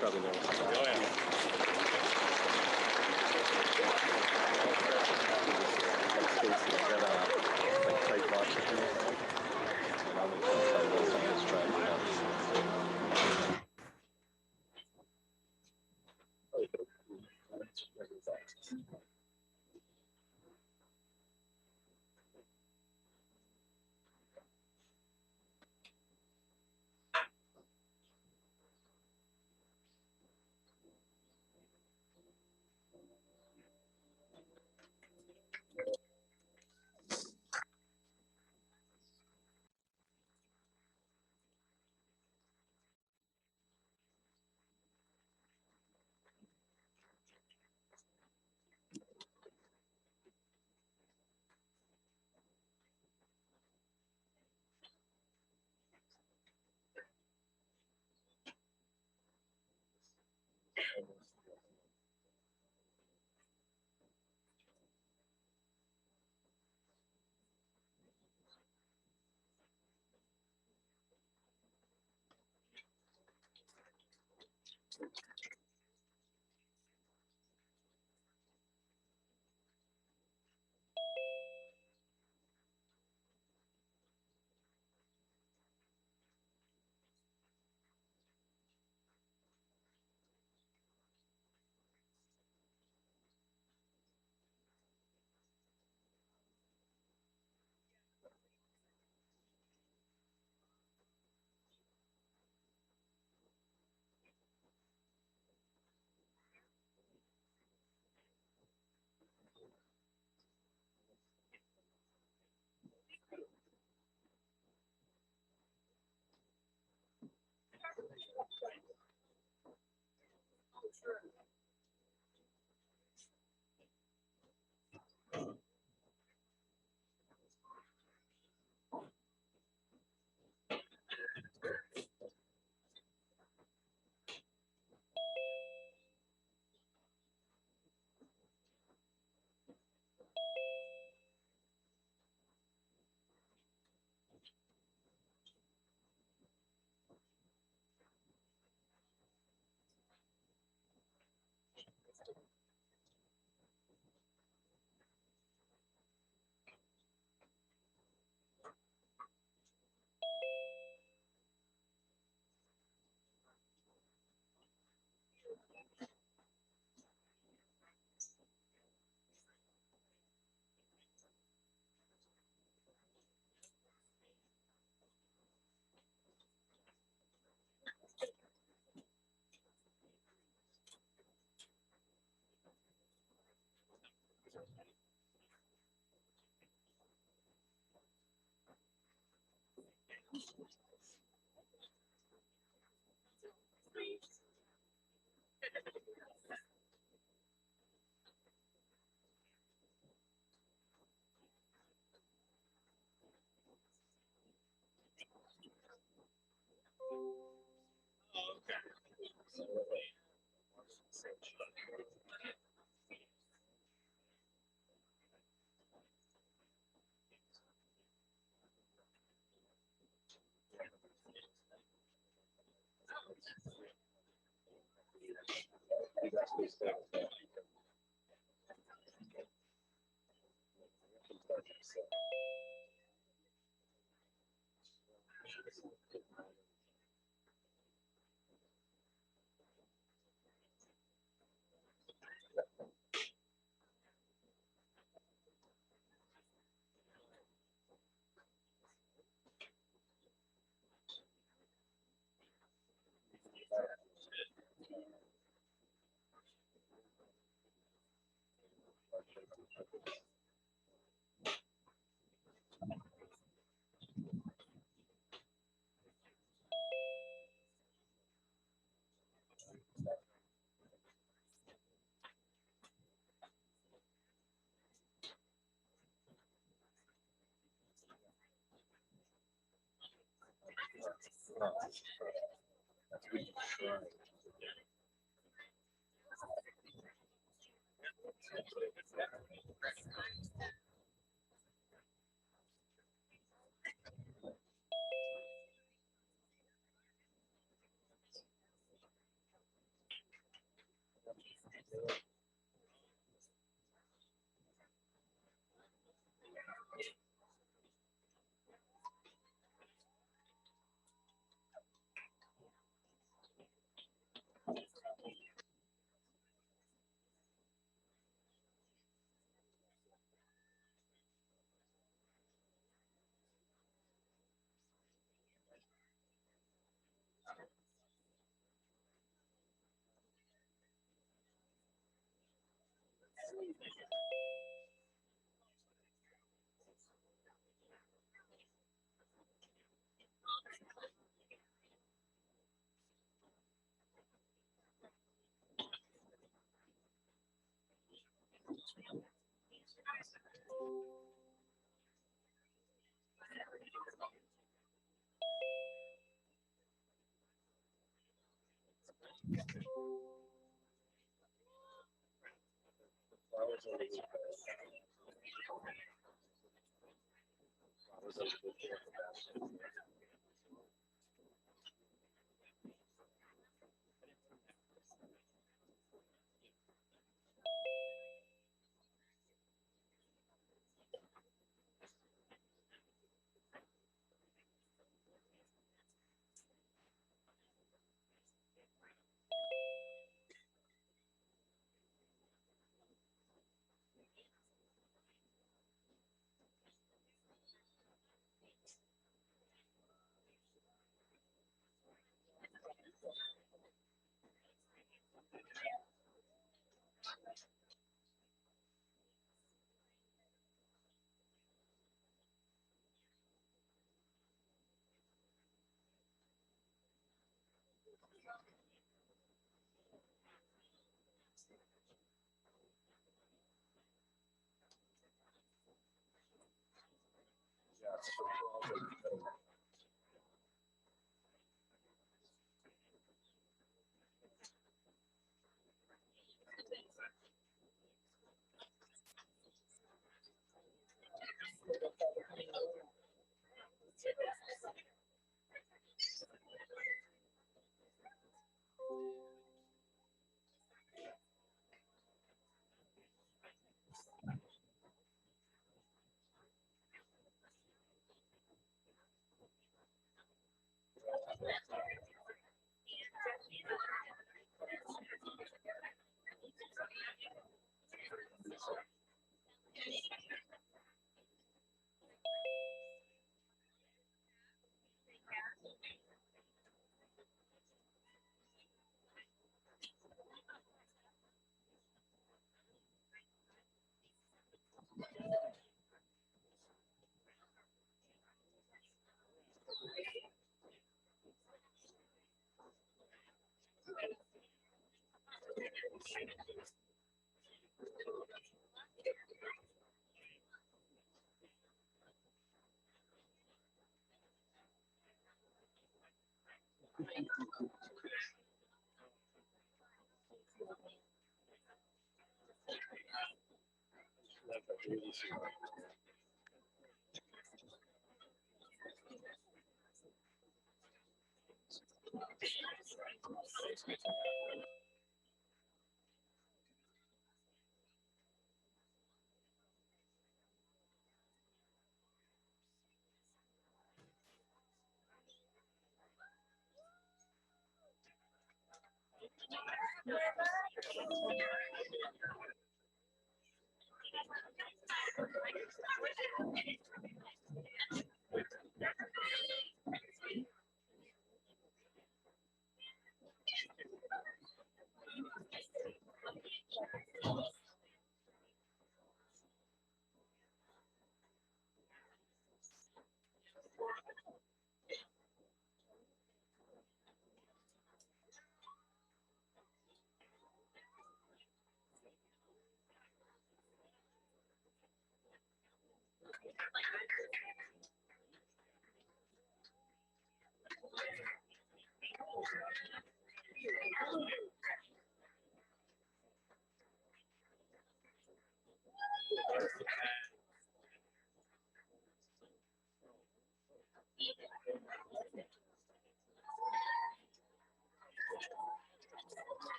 Probably no. Oh,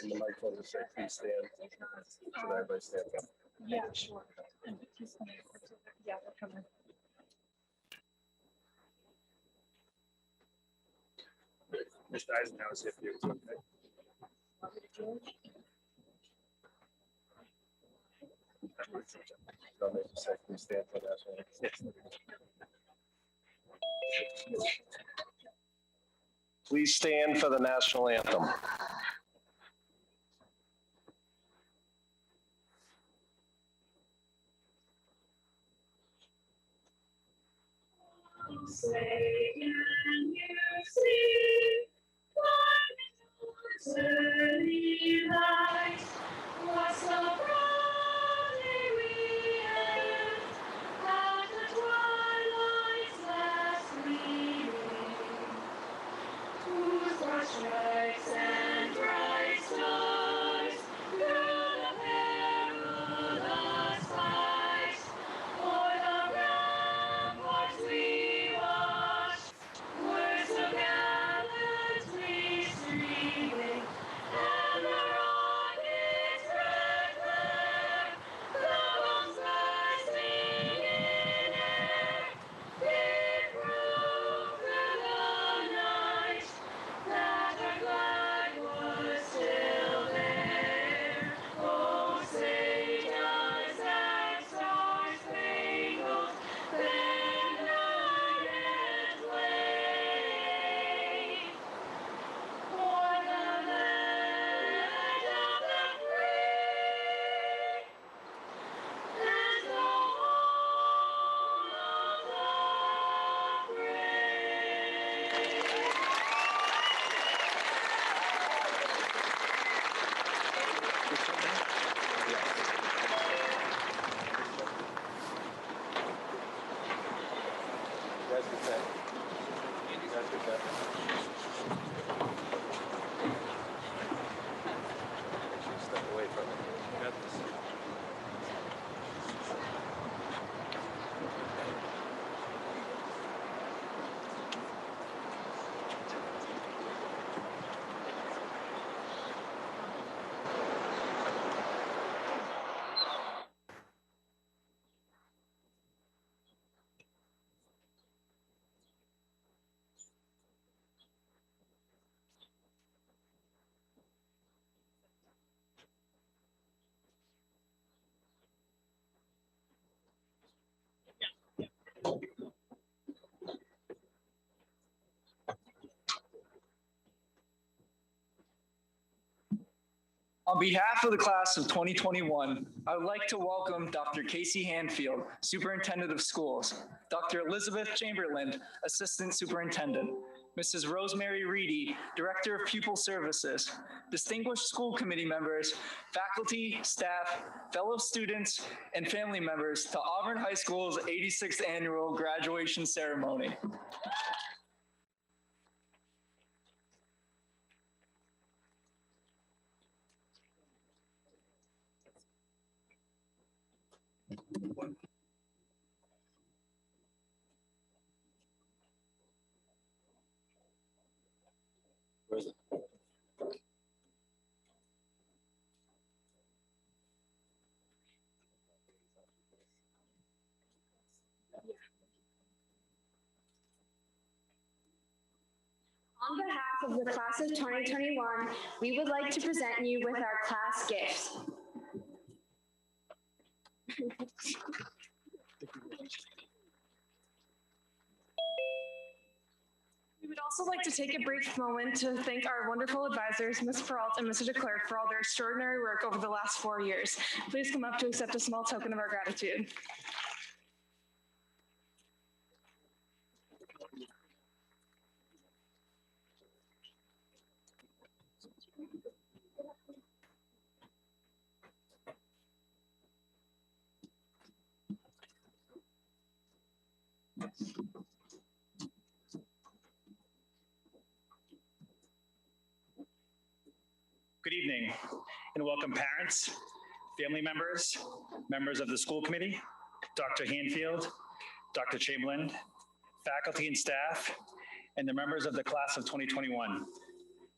And the microphone will say, please stand. Should everybody stand up? Yeah, sure. Yeah, they're coming. Mr. Eisenhower's here for you. It's okay. Don't make you say, please stand for that. Please stand for the national anthem. Say, can you see what early light? What so proudly we hailed at the twilight's last gleaming, whose broad stripes and bright stars through the perilous fight o'er the ramparts we watched, words of gallantry streaming, and the rocket's red glare, the bombs bursting in air, did prove through the night that our flag was still there. Oh, say does that star-spangled banner yet wave o'er the land of the free and the home of the brave? You guys get that? You guys get that? Step away from it. You got this. On behalf of the class of 2021, I would like to welcome Dr. Casey Hanfield, Superintendent of Schools, Dr. Elizabeth Chamberlain, Assistant Superintendent, Mrs. Rosemary Reedy, Director of Pupil Services, distinguished school committee members, faculty, staff, fellow students, and family members to Auburn High School's 86th annual graduation ceremony. Where is it? On behalf of the class of 2021, we would like to present you with our class gift. We would also like to take a brief moment to thank our wonderful advisors, Ms. Peralt and Mr. DeClerc, for all their extraordinary work over the last 4 years. Please come up to accept a small token of our gratitude. Good evening and welcome parents, family members, members of the school committee, Dr. Hanfield, Dr. Chamberlain, faculty and staff, and the members of the class of 2021.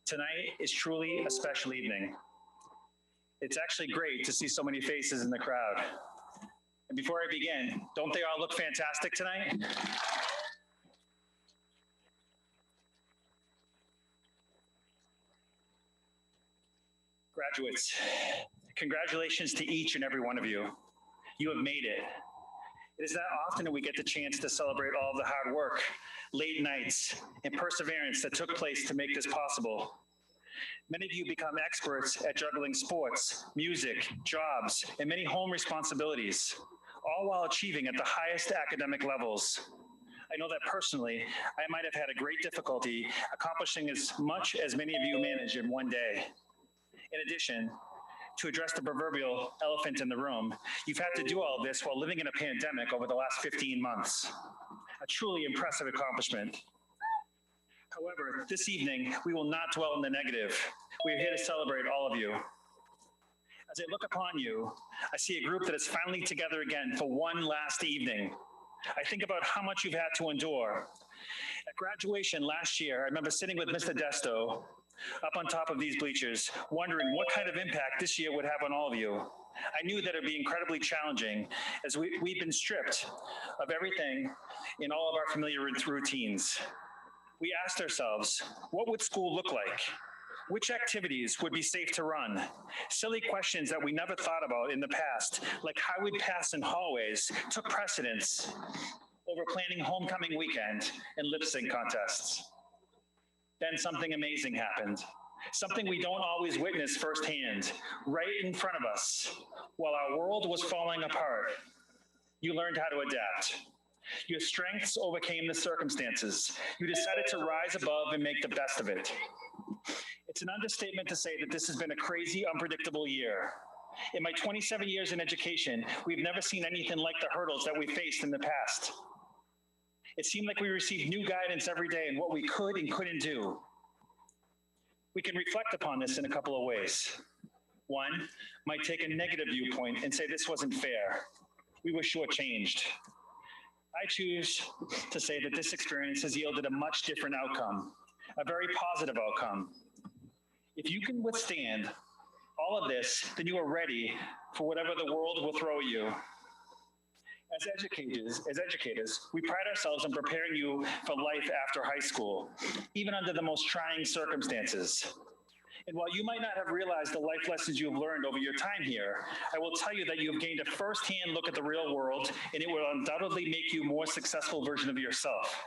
Tonight is truly a special evening. It's actually great to see so many faces in the crowd. And before I begin, don't they all look fantastic tonight? Graduates, congratulations to each and every one of you. You have made it. It is not often that we get the chance to celebrate all of the hard work, late nights, and perseverance that took place to make this possible. Many of you become experts at juggling sports, music, jobs, and many home responsibilities, all while achieving at the highest academic levels. I know that personally, I might have had a great difficulty accomplishing as much as many of you manage in one day. In addition, to address the proverbial elephant in the room, you've had to do all of this while living in a pandemic over the last 15 months. A truly impressive accomplishment. However, this evening, we will not dwell on the negative. We are here to celebrate all of you. As I look upon you, I see a group that is finally together again for one last evening. I think about how much you've had to endure. At graduation last year, I remember sitting with Mr. Desto up on top of these bleachers, wondering what kind of impact this year would have on all of you. I knew that it would be incredibly challenging as we've been stripped of everything in all of our familiar routines. We asked ourselves, what would school look like? Which activities would be safe to run? Silly questions that we never thought about in the past, like how we'd pass in hallways, took precedence over planning homecoming weekend and lip sync contests. Then something amazing happened. Something we don't always witness firsthand, right in front of us. While our world was falling apart, you learned how to adapt. Your strengths overcame the circumstances. You decided to rise above and make the best of it. It's an understatement to say that this has been a crazy, unpredictable year. In my 27 years in education, we've never seen anything like the hurdles that we faced in the past. It seemed like we received new guidance every day in what we could and couldn't do. We can reflect upon this in a couple of ways. One might take a negative viewpoint and say this wasn't fair. We were shortchanged. I choose to say that this experience has yielded a much different outcome, a very positive outcome. If you can withstand all of this, then you are ready for whatever the world will throw at you. As educators, we pride ourselves in preparing you for life after high school, even under the most trying circumstances. And while you might not have realized the life lessons you have learned over your time here, I will tell you that you have gained a firsthand look at the real world, and it will undoubtedly make you a more successful version of yourself.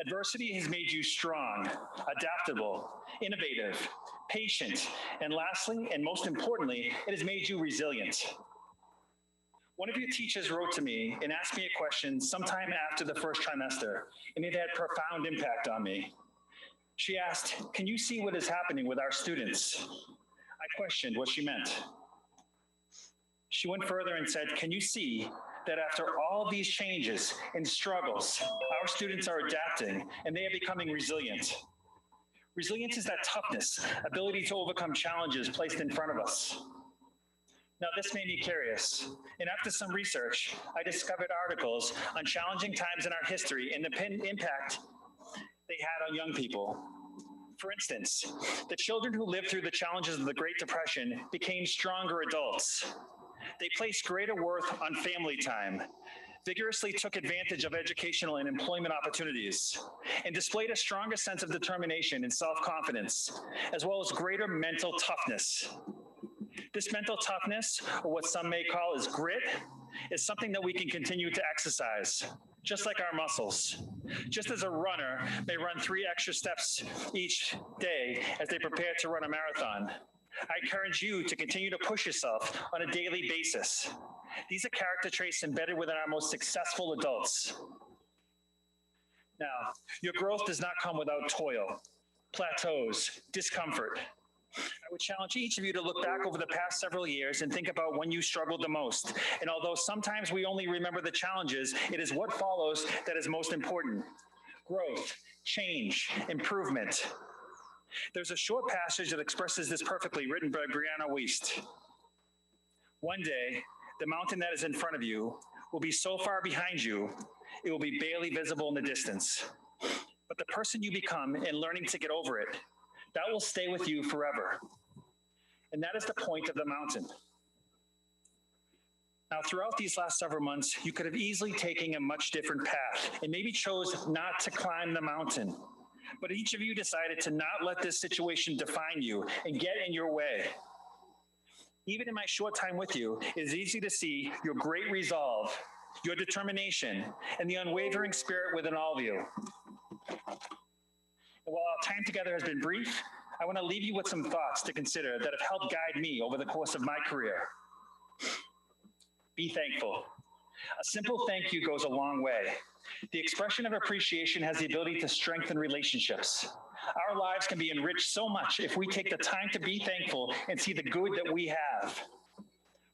Adversity has made you strong, adaptable, innovative, patient, and lastly, and most importantly, it has made you resilient. One of your teachers wrote to me and asked me a question sometime after the first trimester, and it had profound impact on me. She asked, "Can you see what is happening with our students?" I questioned what she meant. She went further and said, "Can you see that after all these changes and struggles, our students are adapting and they are becoming resilient?" Resilience is that toughness, ability to overcome challenges placed in front of us. Now, this made me curious, and after some research, I discovered articles on challenging times in our history and the impact they had on young people. For instance, the children who lived through the challenges of the Great Depression became stronger adults. They placed greater worth on family time, vigorously took advantage of educational and employment opportunities, and displayed a stronger sense of determination and self-confidence, as well as greater mental toughness. This mental toughness, or what some may call as grit, is something that we can continue to exercise, just like our muscles. Just as a runner may run 3 extra steps each day as they prepare to run a marathon, I encourage you to continue to push yourself on a daily basis. These are character traits embedded within our most successful adults. Now, your growth does not come without toil, plateaus, discomfort. I would challenge each of you to look back over the past several years and think about when you struggled the most. And although sometimes we only remember the challenges, it is what follows that is most important. Growth, change, improvement. There's a short passage that expresses this perfectly, written by Brianna Wiest. "One day, the mountain that is in front of you will be so far behind you, it will be barely visible in the distance. But the person you become in learning to get over it, that will stay with you forever. And that is the point of the mountain." Now, throughout these last several months, you could have easily taken a much different path and maybe chose not to climb the mountain. But each of you decided to not let this situation define you and get in your way. Even in my short time with you, it is easy to see your great resolve, your determination, and the unwavering spirit within all of you. And while our time together has been brief, I want to leave you with some thoughts to consider that have helped guide me over the course of my career. Be thankful. A simple thank you goes a long way. The expression of appreciation has the ability to strengthen relationships. Our lives can be enriched so much if we take the time to be thankful and see the good that we have.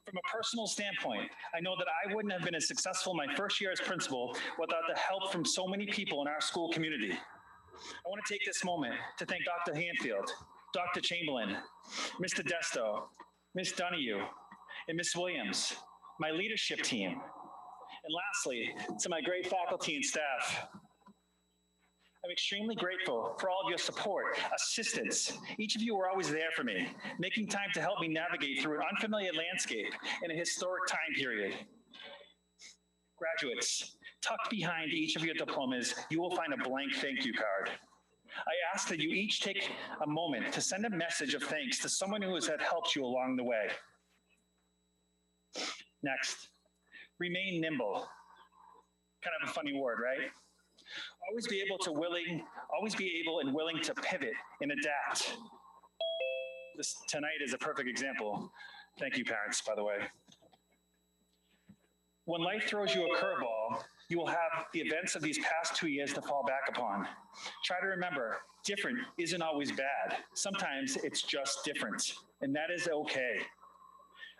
From a personal standpoint, I know that I wouldn't have been as successful my first year as principal without the help from so many people in our school community. I want to take this moment to thank Dr. Hanfield, Dr. Chamberlain, Mr. Desto, Ms. Donahue, and Ms. Williams, my leadership team, and lastly, to my great faculty and staff. I'm extremely grateful for all of your support, assistance. Each of you were always there for me, making time to help me navigate through an unfamiliar landscape in a historic time period. Graduates, tucked behind each of your diplomas, you will find a blank thank you card. I ask that you each take a moment to send a message of thanks to someone who has helped you along the way. Next, remain nimble. Kind of a funny word, right? Always be able and willing to pivot and adapt. This tonight is a perfect example. Thank you, parents, by the way. When life throws you a curveball, you will have the events of these past 2 years to fall back upon. Try to remember, different isn't always bad. Sometimes it's just different, and that is okay.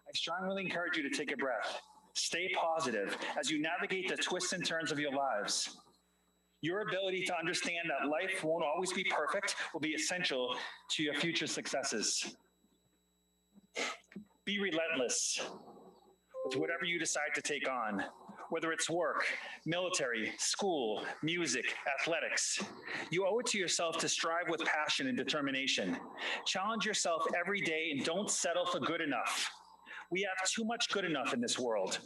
I strongly encourage you to take a breath. Stay positive as you navigate the twists and turns of your lives. Your ability to understand that life won't always be perfect will be essential to your future successes. Be relentless with whatever you decide to take on, whether it's work, military, school, music, athletics. You owe it to yourself to strive with passion and determination. Challenge yourself every day and don't settle for good enough. We have too much good enough in this world.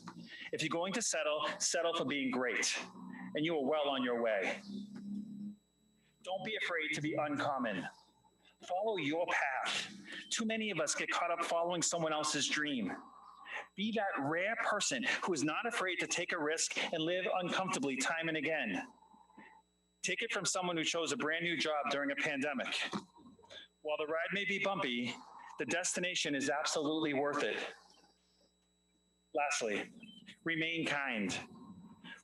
If you're going to settle, settle for being great, and you are well on your way. Don't be afraid to be uncommon. Follow your path. Too many of us get caught up following someone else's dream. Be that rare person who is not afraid to take a risk and live uncomfortably time and again. Take it from someone who chose a brand new job during a pandemic. While the ride may be bumpy, the destination is absolutely worth it. Lastly, remain kind.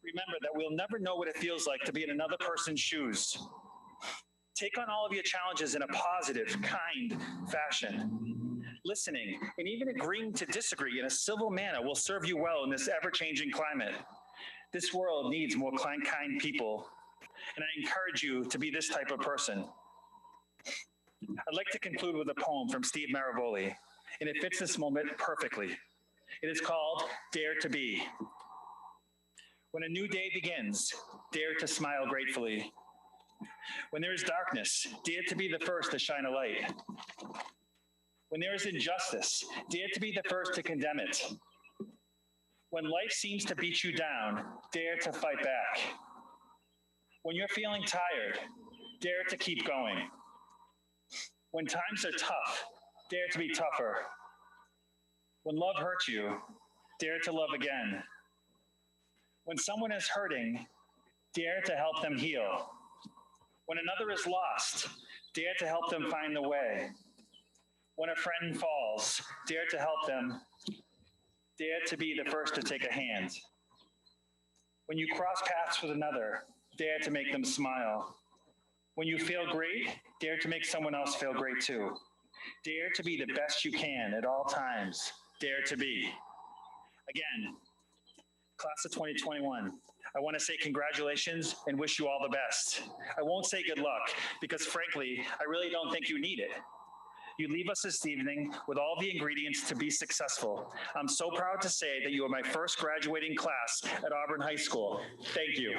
Remember that we'll never know what it feels like to be in another person's shoes. Take on all of your challenges in a positive, kind fashion. Listening and even agreeing to disagree in a civil manner will serve you well in this ever-changing climate. This world needs more kind people, and I encourage you to be this type of person. I'd like to conclude with a poem from Steve Maravoli, and it fits this moment perfectly. It is called Dare to Be. When a new day begins, dare to smile gratefully. When there is darkness, dare to be the first to shine a light. When there is injustice, dare to be the first to condemn it. When life seems to beat you down, dare to fight back. When you're feeling tired, dare to keep going. When times are tough, dare to be tougher. When love hurts you, dare to love again. When someone is hurting, dare to help them heal. When another is lost, dare to help them find the way. When a friend falls, dare to help them. Dare to be the first to take a hand. When you cross paths with another, dare to make them smile. When you feel great, dare to make someone else feel great too. Dare to be the best you can at all times. Dare to be. Again, class of 2021, I want to say congratulations and wish you all the best. I won't say good luck because frankly, I really don't think you need it. You leave us this evening with all the ingredients to be successful. I'm so proud to say that you are my first graduating class at Auburn High School. Thank you.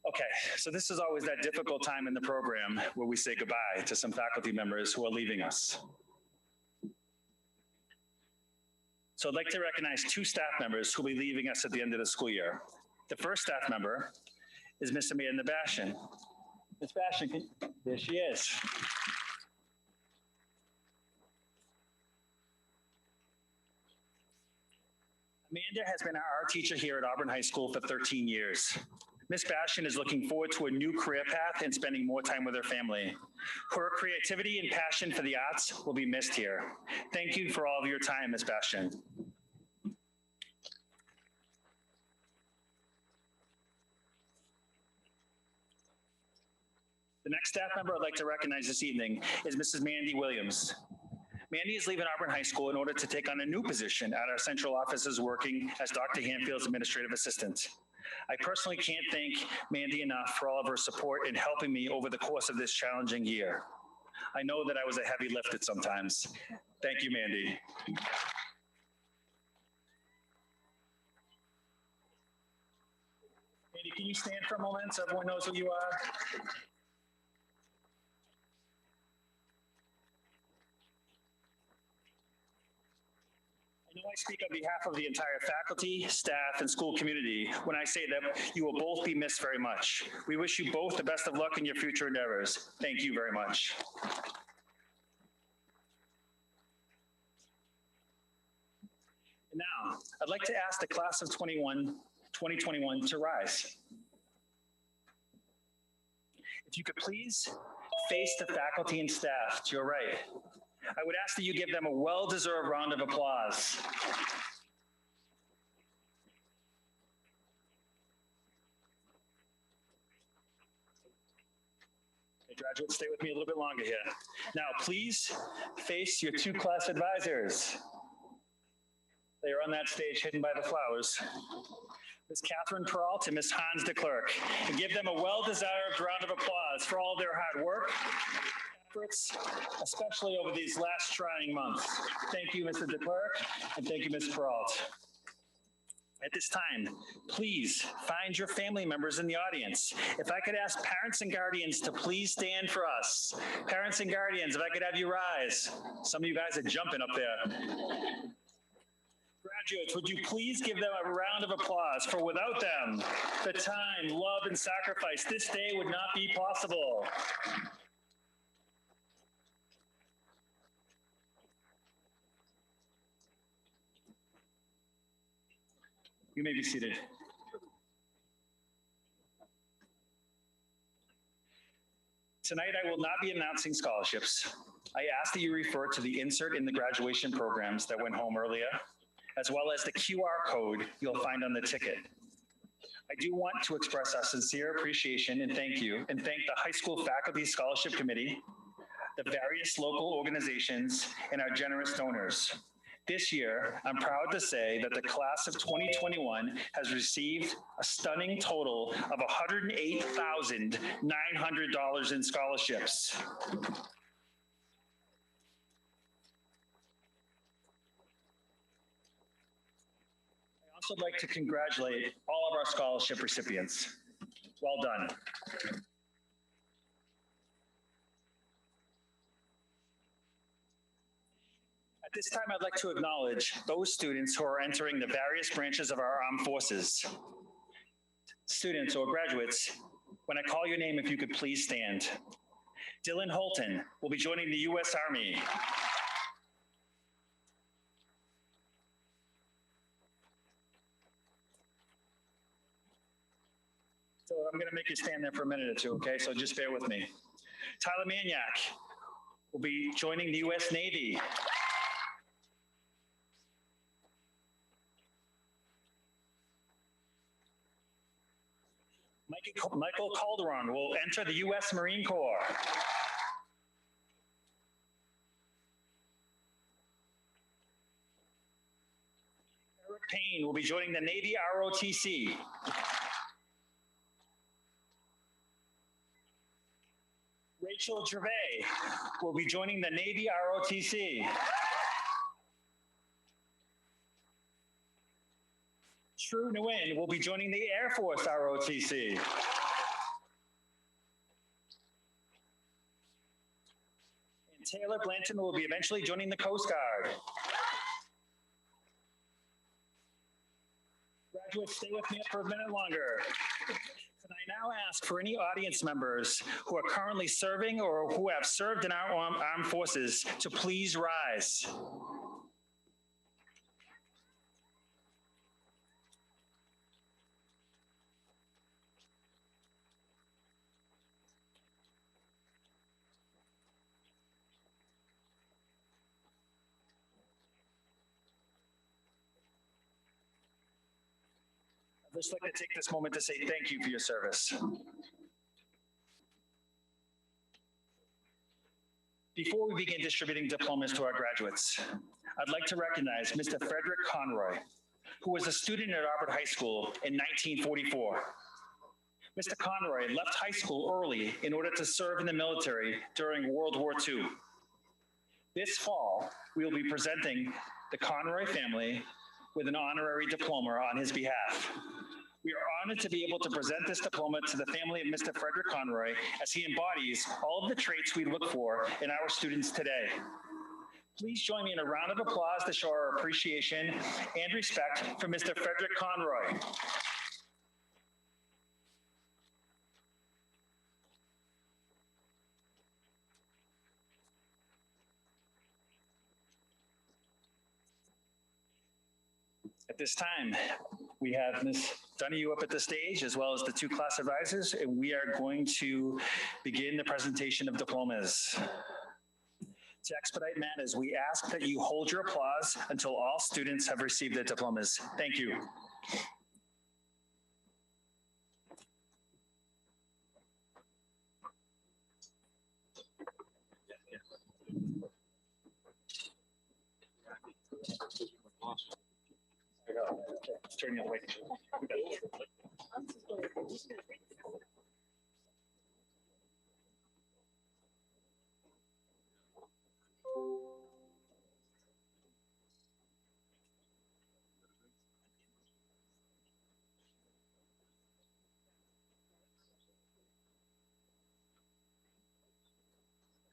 Okay, so this is always that difficult time in the program where we say goodbye to some faculty members who are leaving us. So I'd like to recognize two staff members who will be leaving us at the end of the school year. The first staff member is Miss Amanda Bashan. Miss Bashan, there she is. Amanda has been our art teacher here at Auburn High School for 13 years. Ms. Bashan is looking forward to a new career path and spending more time with her family. Her creativity and passion for the arts will be missed here. Thank you for all of your time, Ms. Bashan. The next staff member I'd like to recognize this evening is Mrs. Mandy Williams. Mandy is leaving Auburn High School in order to take on a new position at our central offices working as Dr. Hanfield's administrative assistant. I personally can't thank Mandy enough for all of her support in helping me over the course of this challenging year. I know that I was a heavy lift at sometimes. Thank you, Mandy. Mandy, can you stand for a moment so everyone knows who you are? I know I speak on behalf of the entire faculty, staff, and school community when I say that you will both be missed very much. We wish you both the best of luck in your future endeavors. Thank you very much. And now, I'd like to ask the class of 2021 to rise. If you could please face the faculty and staff to your right. I would ask that you give them a well-deserved round of applause. Okay, graduates, stay with me a little bit longer here. Now, please face your two class advisors. They are on that stage hidden by the flowers. Ms. Catherine Peralt and Ms. Hans de Klerk. And give them a well-deserved round of applause for all their hard work, efforts, especially over these last trying months. Thank you, Mr. de Klerk, and thank you, Ms. Peralt. At this time, please find your family members in the audience. If I could ask parents and guardians to please stand for us. Parents and guardians, if I could have you rise. Some of you guys are jumping up there. Graduates, would you please give them a round of applause, for without them, the time, love, and sacrifice, this day would not be possible. You may be seated. Tonight, I will not be announcing scholarships. I ask that you refer to the insert in the graduation programs that went home earlier, as well as the QR code you'll find on the ticket. I do want to express our sincere appreciation and thank you, and thank the High School Faculty Scholarship Committee, the various local organizations, and our generous donors. This year, I'm proud to say that the class of 2021 has received a stunning total of $108,900 in scholarships. I'd also like to congratulate all of our scholarship recipients. Well done. At this time, I'd like to acknowledge those students who are entering the various branches of our armed forces. Students or graduates, when I call your name, if you could please stand. Dylan Holton will be joining the U.S. Army. So I'm going to make you stand there for a minute or two, okay? So just bear with me. Tyler Maniac will be joining the U.S. Navy. Michael Calderon will enter the U.S. Marine Corps. Eric Payne will be joining the Navy ROTC. Rachel Gervais will be joining the Navy ROTC. True Nguyen will be joining the Air Force ROTC. And Taylor Blanton will be eventually joining the Coast Guard. Graduates, stay with me for a minute longer. And I now ask for any audience members who are currently serving or who have served in our armed forces to please rise. I'd just like to take this moment to say thank you for your service. Before we begin distributing diplomas to our graduates, I'd like to recognize Mr. Frederick Conroy, who was a student at Auburn High School in 1944. Mr. Conroy left high school early in order to serve in the military during World War II. This fall, we will be presenting the Conroy family with an honorary diploma on his behalf. We are honored to be able to present this diploma to the family of Mr. Frederick Conroy, as he embodies all of the traits we look for in our students today. Please join me in a round of applause to show our appreciation and respect for Mr. Frederick Conroy. At this time, we have Ms. Donahue up at the stage, as well as the two class advisors, and we are going to begin the presentation of diplomas. To expedite matters, we ask that you hold your applause until all students have received their diplomas. Thank you. Let's turn the other way.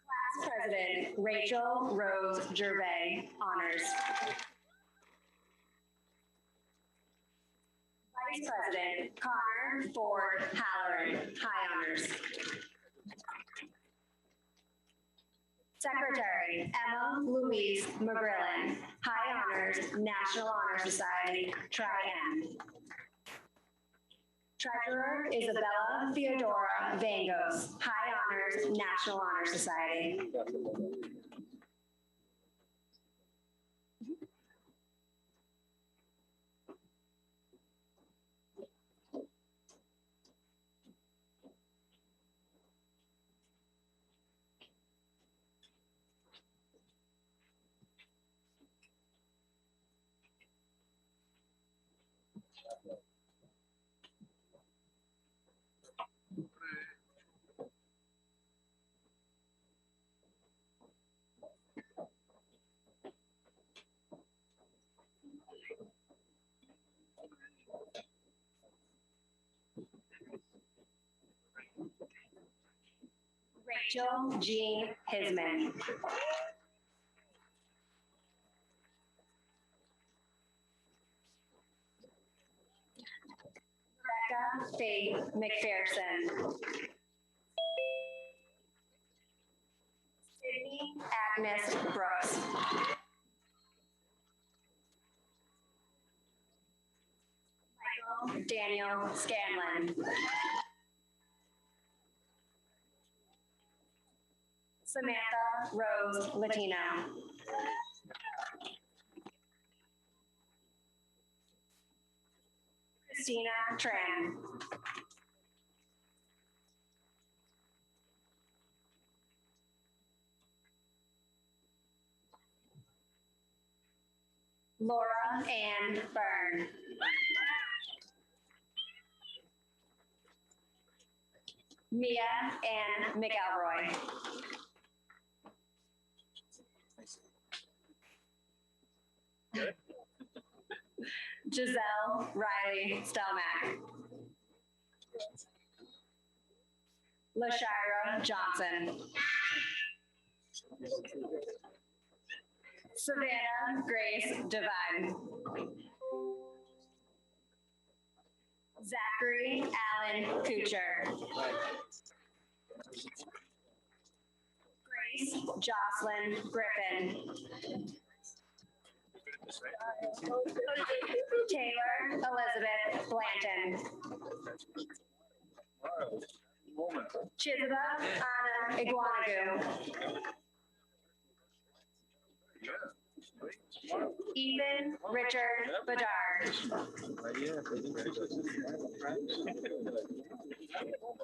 Class President Rachel Rose Gervais, honors. Vice President Connor Ford Halloran, high honors. Secretary, Emma Louise McGrillen, High Honors, National Honor Society, Tri-M. Treasurer, Isabella Theodora Vangos, High Honors, National Honor Society. Rachel Jean Hisman. Rebecca Faith McPherson. Sydney Agnes Brooks. Michael Daniel Scanlon. Samantha Rose Latino. Christina Tran. Laura Ann Byrne. Mia Ann McElroy. Giselle Riley Stelmack. LaShira Johnson. Savannah Grace Devine. Zachary Allen Kuchar. Grace Jocelyn Griffin. Taylor Elizabeth Blanton. Chizuba Anna Iguanagu. Ethan Richard Bedard.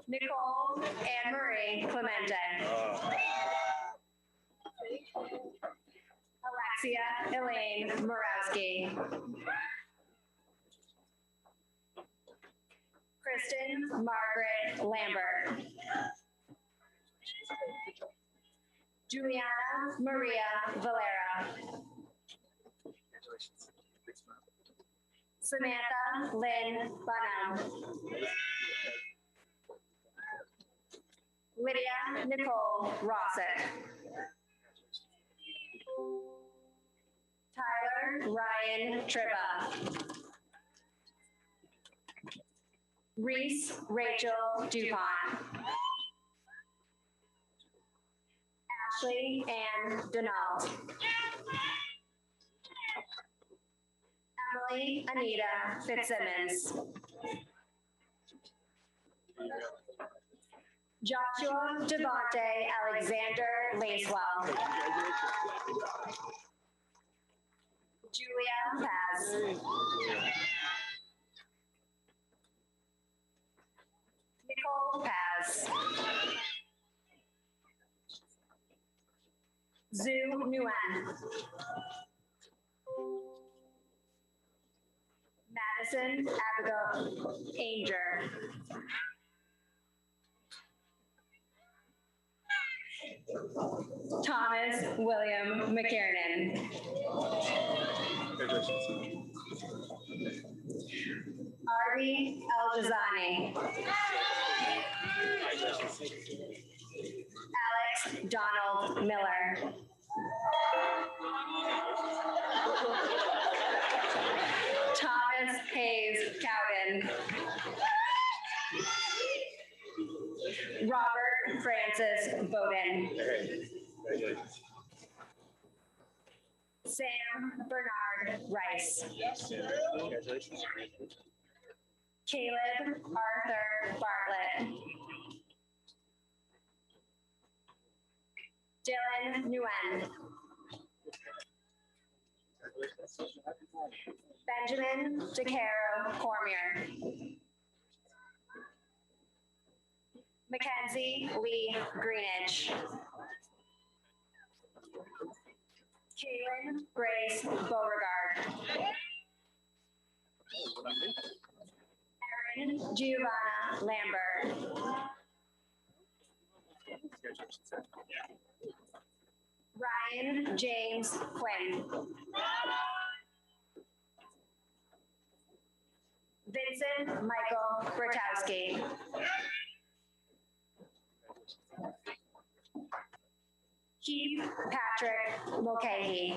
Nicole Anne Marie Clemente. Alexia Elaine Morawski. Kristen Margaret Lambert. Juliana Maria Valera. Samantha Lynn Bunham. Lydia Nicole Rossett. Tyler Ryan Triba. Reese Rachel DuPont. Ashley Ann Donald. Emily Anita Fitzsimmons. Joshua Devontae Alexander Lacewell. Julia Paz. Nicole Paz. Zhu Nguyen. Madison Abigail Ainger. Thomas William McKiernan. Arby El-Jazani. Alex Donald Miller. Thomas Hayes Cowden. Robert Francis Bowden. Congratulations. Sam Bernard Rice. Congratulations. Caleb Arthur Bartlett. Dylan Nguyen. Benjamin DeCaro Cormier. Mackenzie Lee Greenidge. Kaylin Grace Beauregard. Erin Giovanna Lambert. Ryan James Quinn. Vincent Michael Bertowski. Keith Patrick Mulcahy.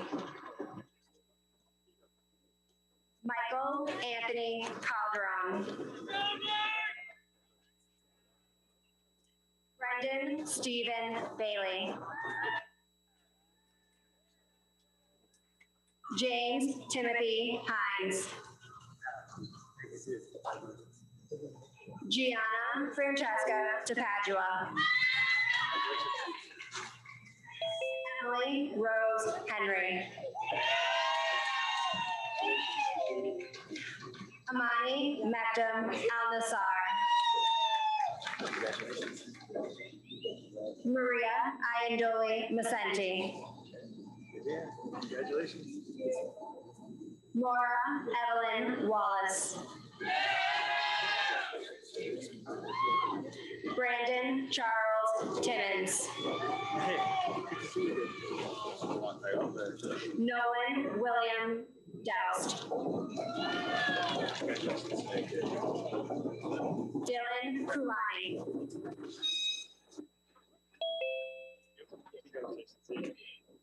Michael Anthony Calderon. Brendan Stephen Bailey. James Timothy Hines. Gianna Francesca DePadua. Emily Rose Henry. Amani Mekdam Al-Nassar. Maria Ayandoli Macenti. Congratulations. Maura Evelyn Wallace. Brandon Charles Timmons. Nolan William Doust. Dylan Kulani.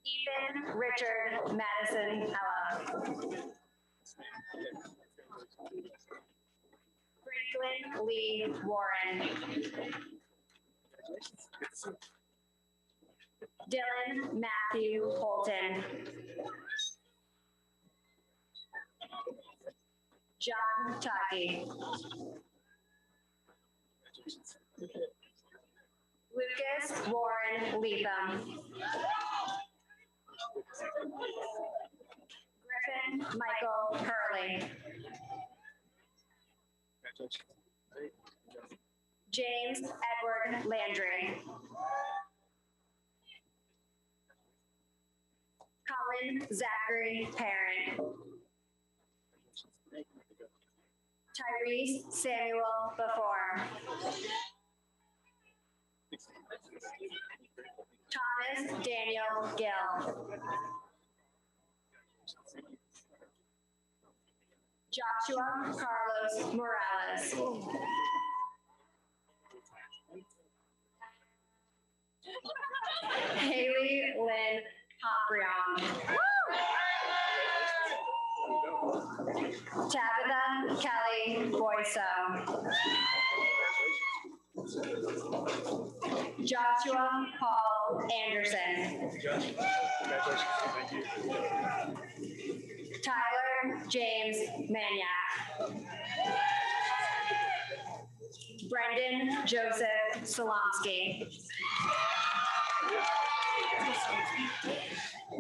Ethan Richard Madison Ella. Franklin Lee Warren. Dylan Matthew Holton. John Taki. Lucas Warren Leatham. Griffin Michael Hurley. James Edward Landry. Colin Zachary Parent. Tyrese Samuel Before. Thomas Daniel Gill. Joshua Carlos Morales. Haley Lynn Hoprion. Tabitha Kelly Boyso. Joshua Paul Anderson. Tyler James Maniac. Brendan Joseph Solomsky.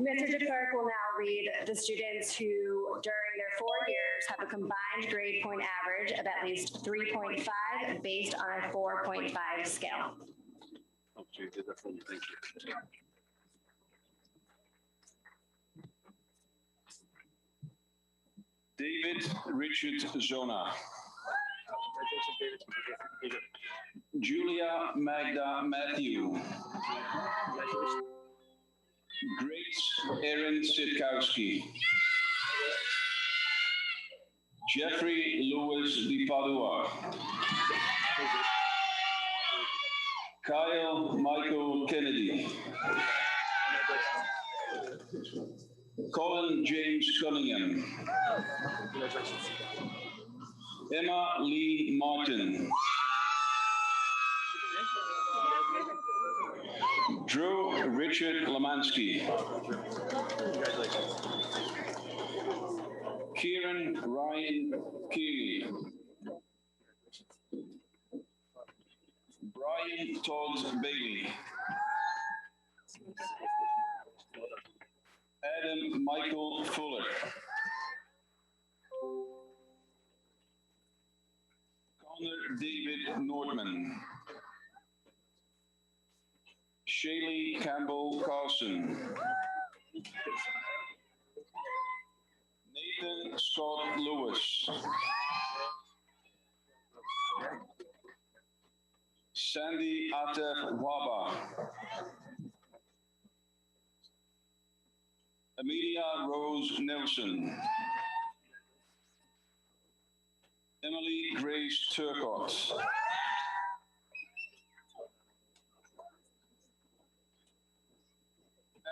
Mr. DeClerc will now read the students who, during their 4 years, have a combined grade point average of at least 3.5 based on a 4.5 scale. Thank you. David Richard Zona. Julia Magda Matthew. Grace Erin Sitkowski. Jeffrey Lewis Di Padua. Kyle Michael Kennedy. Colin James Cunningham. Emma Lee Martin. Drew Richard Lemansky. Kieran Ryan Keeley. Brian Todd Bailey. Adam Michael Fuller. Connor David Nordman. Shaylee Campbell Carlson. Nathan Scott Lewis. Sandy Atef Waba. Amelia Rose Nelson. Emily Grace Turcott.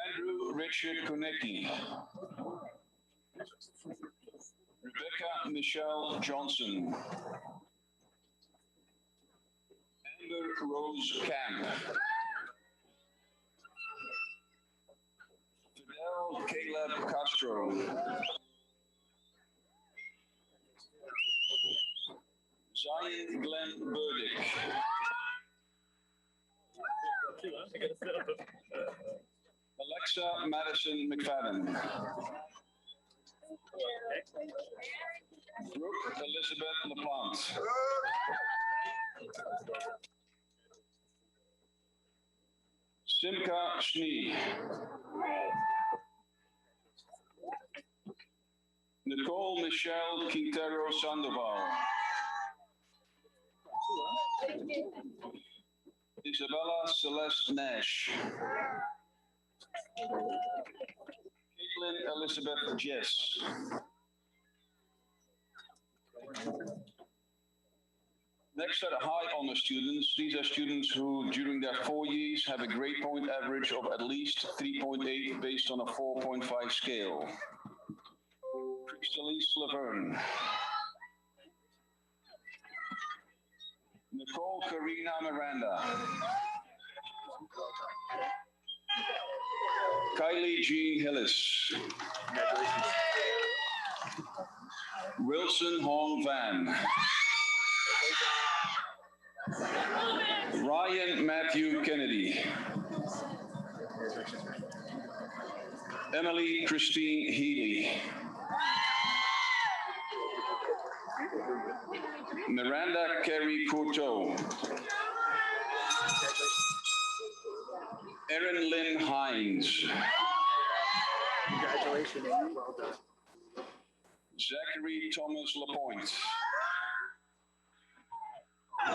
Andrew Richard Konecki. Rebecca Michelle Johnson. Amber Rose Camp. Fidel Caleb Castro. Zion Glenn Burdick. Alexa Madison McFadden. Brooke Elizabeth LaPlante. Simka Schnee. Nicole Michelle Quintero Sandoval. Isabella Celeste Nash. Caitlin Elizabeth Jess. Next are the high honor students. These are students who, during their 4 years, have a grade point average of at least 3.8 based on a 4.5 scale. Crystalise Laverne. Nicole Karina Miranda. Kylie Jean Hillis. Wilson Hong Van. Ryan Matthew Kennedy. Emily Christine Healy. Miranda Carey Courteau. Erin Lynn Hines. Congratulations. Well done. Zachary Thomas Lapointe.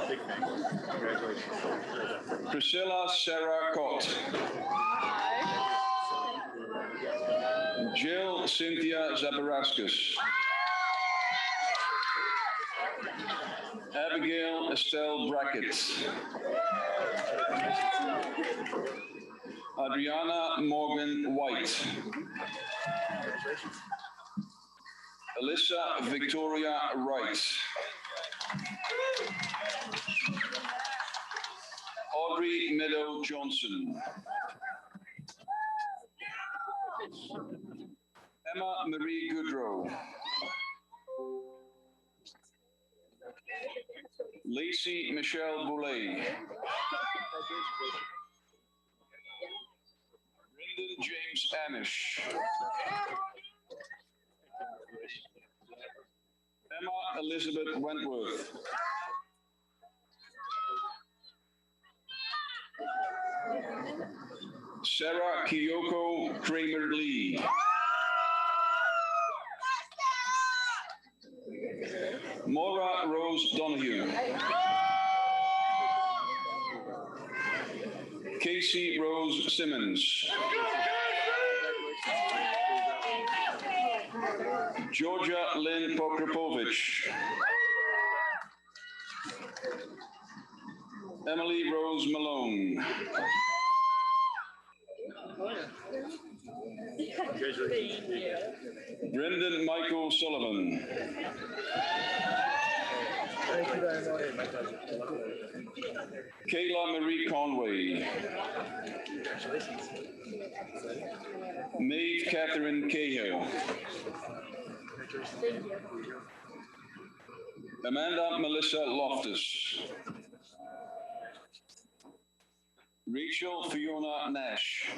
Big thanks. Congratulations. Well done. Priscilla Sarah Cott. Jill Cynthia Zabarauskas. Abigail Estelle Brackett. Adriana Morgan White. Alyssa Victoria Wright. Audrey Meadow Johnson. Emma Marie Goodrow. Lacey Michelle Boulay. Brendan James Amish. Emma Elizabeth Wentworth. Sarah Kiyoko Kramer Lee. Maura Rose Donahue. Casey Rose Simmons. Georgia Lynn Pokrapovich. Emily Rose Malone. Brendan Michael Sullivan. Thank you very much. My pleasure. Kayla Marie Conway. Maeve Catherine Cahill. Amanda Melissa Loftus. Rachel Fiona Nash.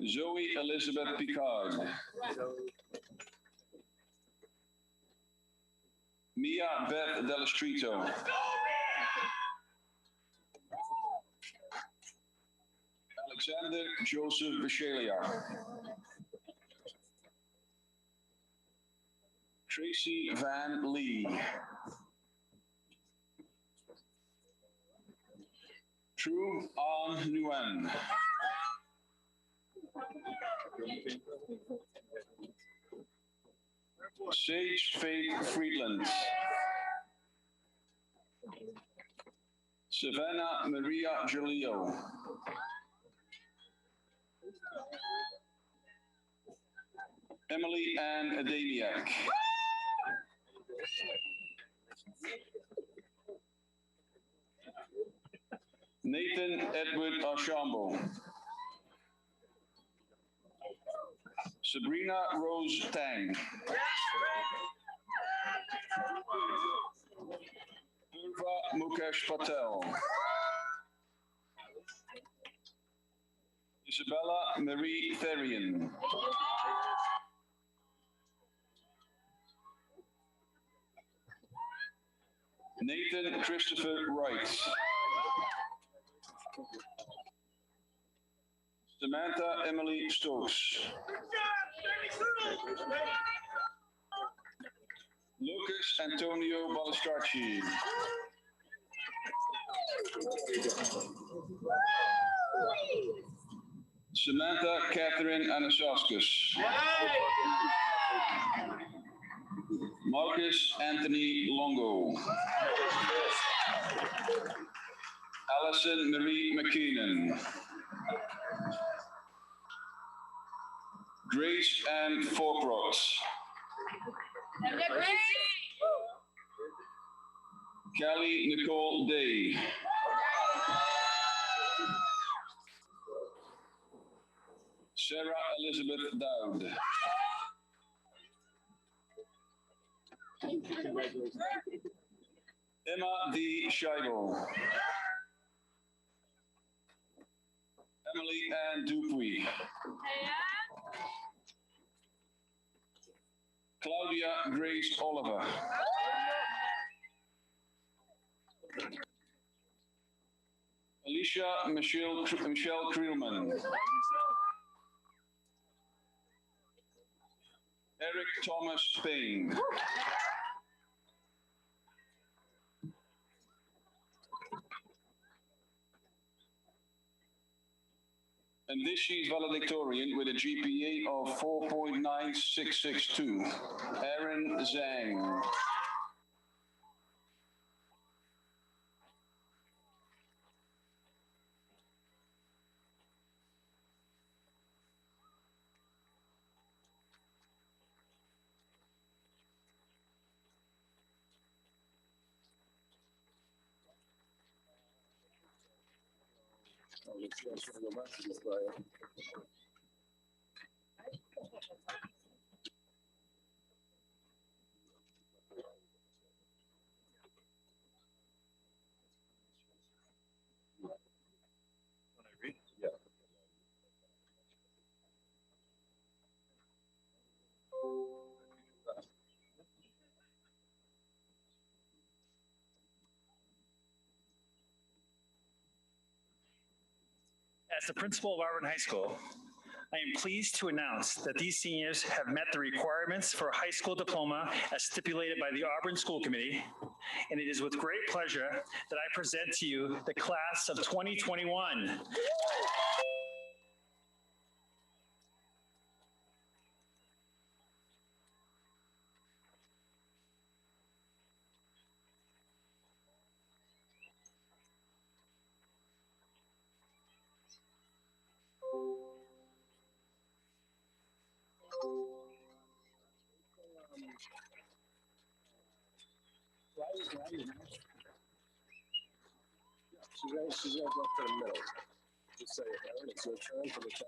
Zoe Elizabeth Picard. Mia Beth Delestrito. Alexander Joseph Vichelia. Tracy Van Lee. True An Nguyen. Sage Faith Friedland. Savannah Maria Jalio. Emily Ann Adamiak. Nathan Edward Archambault. Sabrina Rose Tang. Purva Mukesh Patel. Isabella Marie Therian. Nathan Christopher Wright. Samantha Emily Stokes. Lucas Antonio Balistracci. Samantha Catherine Anasauskas. Marcus Anthony Longo. Allison Marie McKeenan. Grace Ann Forkrot. Kelly Nicole Day. Sarah Elizabeth Dowd. Emma D. Scheibel. Emily Ann Dupuy. Claudia Grace Oliver. Alicia Michelle Krielman. Eric Thomas Payne. And this year's valedictorian with a GPA of 4.9662, Aaron Zhang. As the principal of Auburn High School, I am pleased to announce that these seniors have met the requirements for a high school diploma as stipulated by the Auburn School Committee, and it is with great pleasure that I present to you the class of 2021. She's gonna go up to the middle. Just say, Aaron, it's your turn for the top.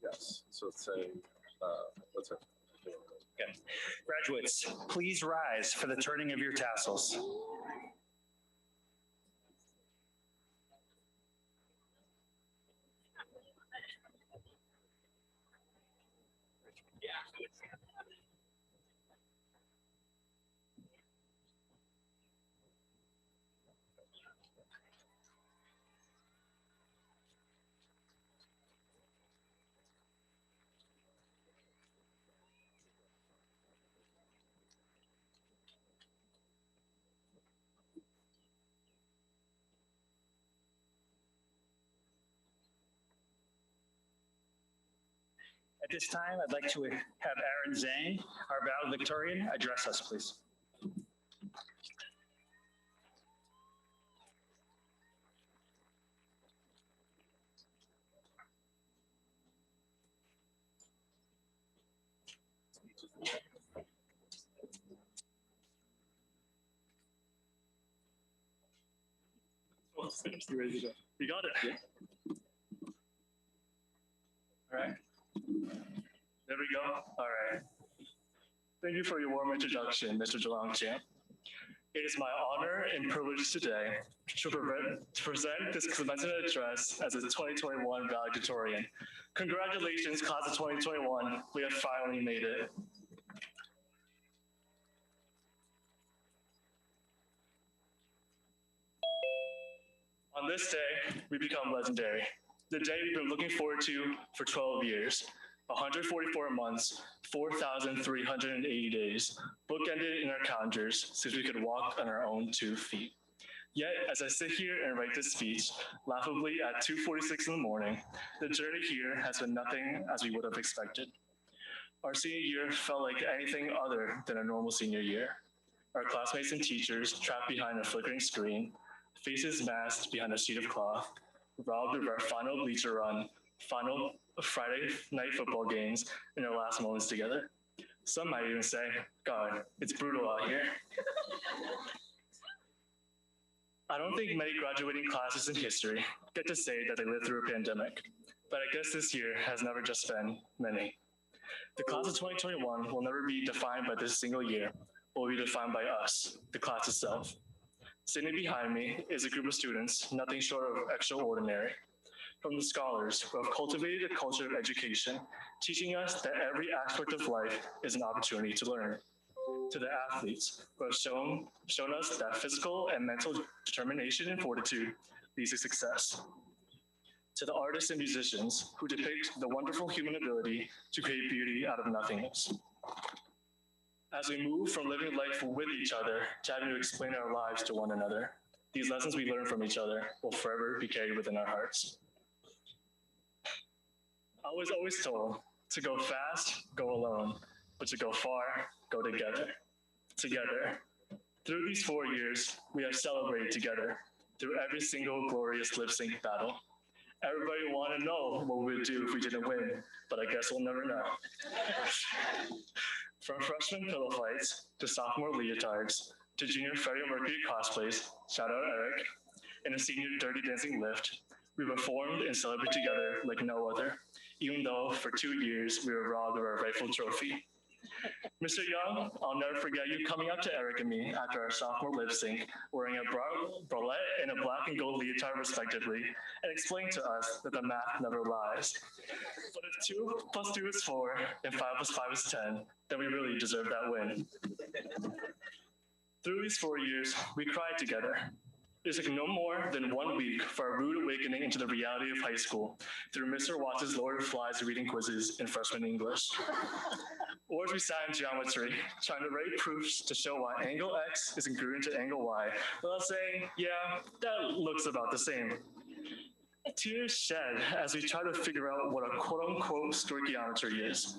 Yes, so it's saying, what's it? Okay. Graduates, please rise for the turning of your tassels. At this time, I'd like to have Aaron Zhang, our valedictorian, address us, please. You ready to go? You got it. Yeah. All right. There we go. All right. Thank you for your warm introduction, Mr. Champ. It is my honor and privilege today to present this commencement address as a 2021 valedictorian. Congratulations, class of 2021. We have finally made it. On this day, we become legendary. The day we've been looking forward to for 12 years, 144 months, 4,380 days, bookended in our calendars since we could walk on our own 2 feet. Yet, as I sit here and write this speech, laughably at 2:46 in the morning, the journey here has been nothing as we would have expected. Our senior year felt like anything other than a normal senior year. Our classmates and teachers trapped behind a flickering screen, faces masked behind a sheet of cloth, robbed of our final bleacher run, final Friday night football games, and our last moments together. Some might even say, God, it's brutal out here. I don't think many graduating classes in history get to say that they lived through a pandemic, but I guess this year has never just been many. The class of 2021 will never be defined by this single year, but will be defined by us, the class itself. Sitting behind me is a group of students, nothing short of extraordinary. From the scholars who have cultivated a culture of education, teaching us that every aspect of life is an opportunity to learn. To the athletes who have shown us that physical and mental determination and fortitude leads to success. To the artists and musicians who depict the wonderful human ability to create beauty out of nothingness. As we move from living life with each other to having to explain our lives to one another, these lessons we learn from each other will forever be carried within our hearts. I was always told to go fast, go alone, but to go far, go together. Together. Through these 4 years, we have celebrated together through every single glorious lip sync battle. Everybody wanted to know what we would do if we didn't win, but I guess we'll never know. From freshman pillow fights to sophomore leotards to junior Freddie Mercury cosplays, shout out Eric, and a senior Dirty Dancing lift, we performed and celebrated together like no other, even though for 2 years we were robbed of our rightful trophy. Mr. Young, I'll never forget you coming up to Eric and me after our sophomore lip sync, wearing a bralette and a black and gold leotard respectively, and explaining to us that the math never lies. But if 2 + 2 is 4 and 5 + 5 is 10, then we really deserve that win. Through these 4 years, we cried together. It took no more than 1 week for a rude awakening into the reality of high school through Mr. Watts' Lord of the Flies reading quizzes in freshman English. Or as we sat in geometry, trying to write proofs to show why angle X is congruent to angle Y, without saying, yeah, that looks about the same. Tears shed as we try to figure out what a quote-unquote stoichiometry is.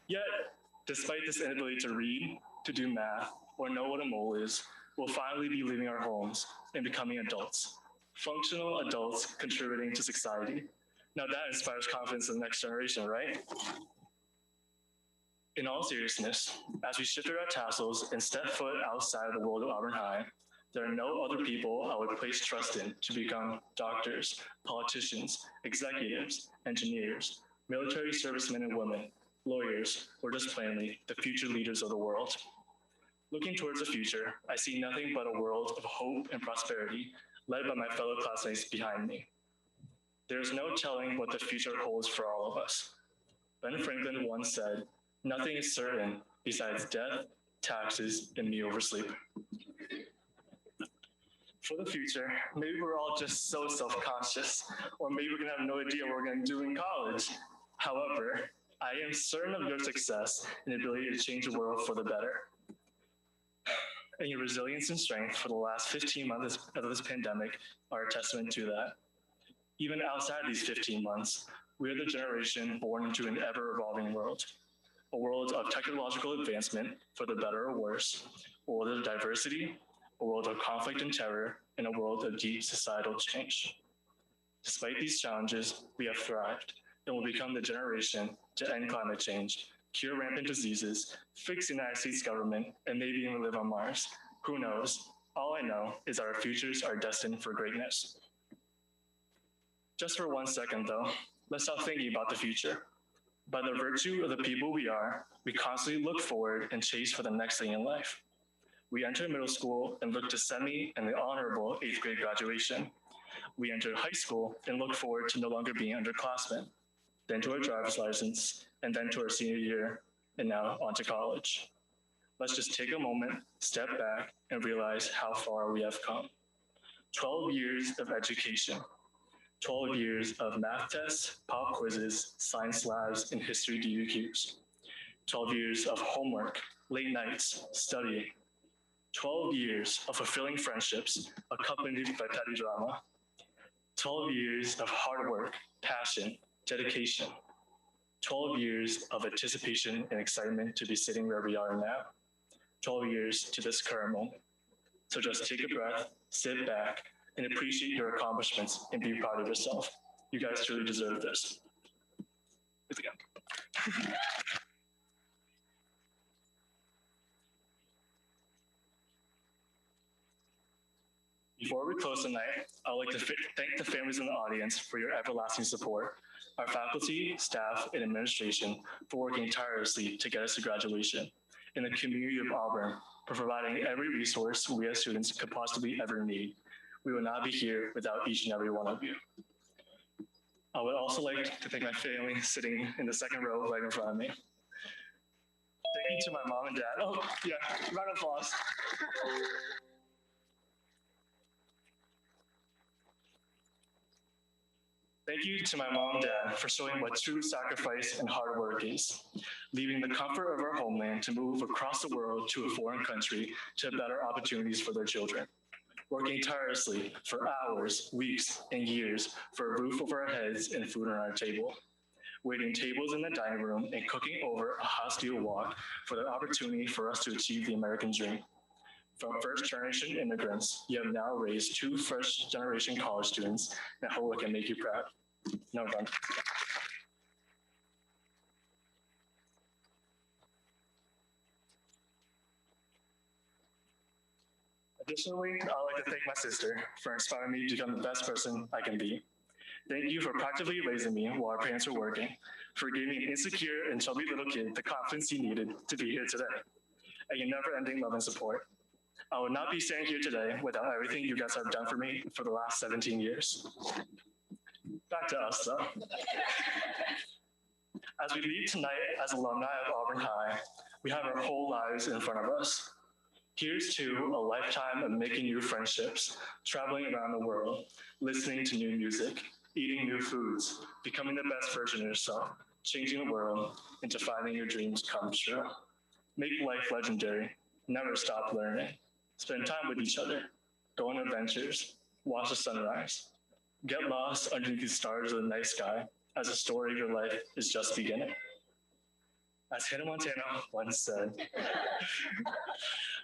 Yet, despite this inability to read, to do math, or know what a mole is, we'll finally be leaving our homes and becoming adults, functional adults contributing to society. Now that inspires confidence in the next generation, right? In all seriousness, as we shifted our tassels and stepped foot outside the world of Auburn High, there are no other people I would place trust in to become doctors, politicians, executives, engineers, military servicemen and women, lawyers, or just plainly the future leaders of the world. Looking towards the future, I see nothing but a world of hope and prosperity led by my fellow classmates behind me. There is no telling what the future holds for all of us. Ben Franklin once said, "Nothing is certain besides death, taxes, and me oversleep." For the future, maybe we're all just so self-conscious, or maybe we're gonna have no idea what we're gonna do in college. However, I am certain of your success and ability to change the world for the better. And your resilience and strength for the last 15 months of this pandemic are a testament to that. Even outside these 15 months, we are the generation born into an ever-evolving world. A world of technological advancement, for the better or worse, a world of diversity, a world of conflict and terror, and a world of deep societal change. Despite these challenges, we have thrived and will become the generation to end climate change, cure rampant diseases, fix the United States government, and maybe even live on Mars. Who knows? All I know is our futures are destined for greatness. Just for 1 second though, let's stop thinking about the future. By the virtue of the people we are, we constantly look forward and chase for the next thing in life. We enter middle school and look to semi and the honorable 8th grade graduation. We enter high school and look forward to no longer being underclassmen, then to our driver's license, and then to our senior year, and now on to college. Let's just take a moment, step back, and realize how far we have come. 12 years of education, 12 years of math tests, pop quizzes, science labs, and history DUQs. 12 years of homework, late nights, studying. 12 years of fulfilling friendships accompanied by petty drama. 12 years of hard work, passion, dedication. 12 years of anticipation and excitement to be sitting where we are now. 12 years to this current moment. So just take a breath, sit back, and appreciate your accomplishments and be proud of yourself. You guys truly deserve this. Let's go. Before we close tonight, I would like to thank the families in the audience for your everlasting support, our faculty, staff, and administration for working tirelessly to get us to graduation, and the community of Auburn for providing every resource we as students could possibly ever need. We would not be here without each and every one of you. I would also like to thank my family sitting in the second row right in front of me. Thank you to my mom and dad. Oh, yeah, round of applause. Thank you to my mom and dad for showing what true sacrifice and hard work is, leaving the comfort of our homeland to move across the world to a foreign country to have better opportunities for their children, working tirelessly for hours, weeks, and years for a roof over our heads and food on our table, waiting tables in the dining room and cooking over a hot steel wok for the opportunity for us to achieve the American dream. From first-generation immigrants, you have now raised 2 first-generation college students, and I hope I can make you proud. No, done. Additionally, I'd like to thank my sister for inspiring me to become the best person I can be. Thank you for practically raising me while our parents were working, for giving an insecure and chubby little kid the confidence he needed to be here today, and your never-ending love and support. I would not be standing here today without everything you guys have done for me for the last 17 years. Back to us, though. As we leave tonight as alumni of Auburn High, we have our whole lives in front of us. Here's to a lifetime of making new friendships, traveling around the world, listening to new music, eating new foods, becoming the best version of yourself, changing the world, and to finding your dreams come true. Make life legendary. Never stop learning. Spend time with each other. Go on adventures. Watch the sunrise. Get lost underneath the stars of the night sky as the story of your life is just beginning. As Hannah Montana once said,